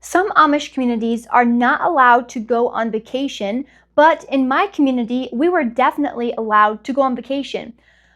Some Amish communities are not allowed to go on vacation, but in my community, we were definitely allowed to go on vacation.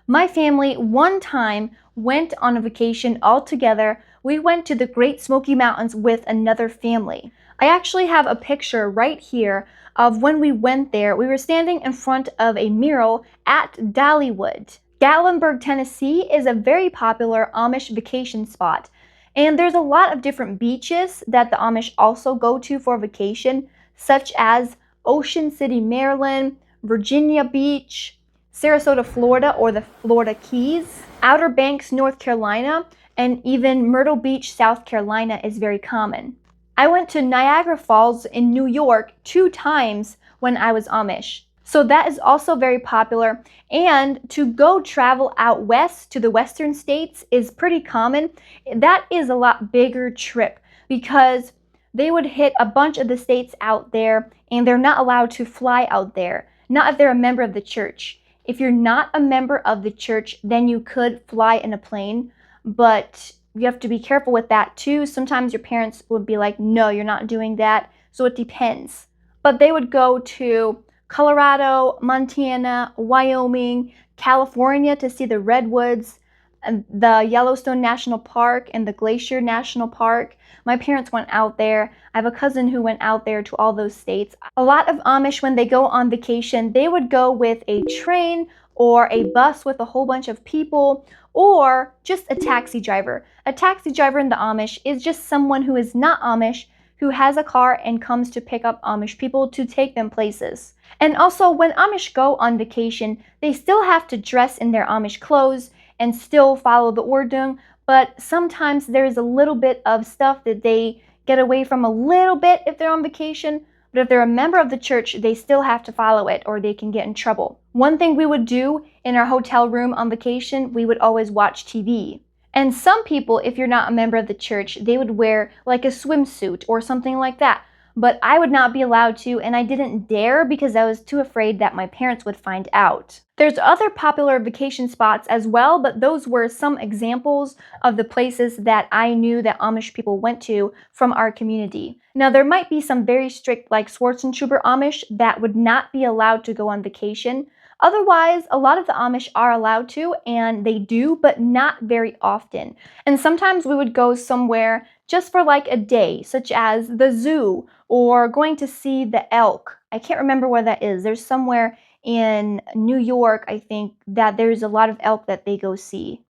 My family one time went on a vacation all together. We went to the Great Smoky Mountains with another family. I actually have a picture right here of when we went there. We were standing in front of a mural at Dollywood. Gatlinburg, Tennessee is a very popular Amish vacation spot. And there's a lot of different beaches that the Amish also go to for vacation, such as Ocean City, Maryland, Virginia Beach, Sarasota, Florida, or the Florida Keys, Outer Banks, North Carolina, and even Myrtle Beach, South Carolina is very common. I went to Niagara Falls in New York 2 times when I was Amish. So that is also very popular. And to go travel out west to the western states is pretty common. That is a lot bigger trip because they would hit a bunch of the states out there and they're not allowed to fly out there. Not if they're a member of the church. If you're not a member of the church, then you could fly in a plane, but you have to be careful with that too. Sometimes your parents would be like, no, you're not doing that. So it depends. But they would go to Colorado, Montana, Wyoming, California to see the redwoods, and the Yellowstone National Park and the Glacier National Park. My parents went out there. I have a cousin who went out there to all those states. A lot of Amish, when they go on vacation, they would go with a train or a bus with a whole bunch of people, or just a taxi driver. A taxi driver in the Amish is just someone who is not Amish, who has a car and comes to pick up Amish people to take them places. And also, when Amish go on vacation, they still have to dress in their Amish clothes and still follow the Ordung, but sometimes there's a little bit of stuff that they get away from a little bit if they're on vacation, but if they're a member of the church, they still have to follow it or they can get in trouble. One thing we would do in our hotel room on vacation, we would always watch TV. And some people, if you're not a member of the church, they would wear like a swimsuit or something like that. But I would not be allowed to, and I didn't dare because I was too afraid that my parents would find out. There's other popular vacation spots as well, but those were some examples of the places that I knew that Amish people went to from our community. Now, there might be some very strict, like Schwarzentuber Amish, that would not be allowed to go on vacation. Otherwise, a lot of the Amish are allowed to, and they do, but not very often. And sometimes we would go somewhere just for like a day, such as the zoo or going to see the elk. I can't remember where that is. There's somewhere in New York, I think, that there's a lot of elk that they go see.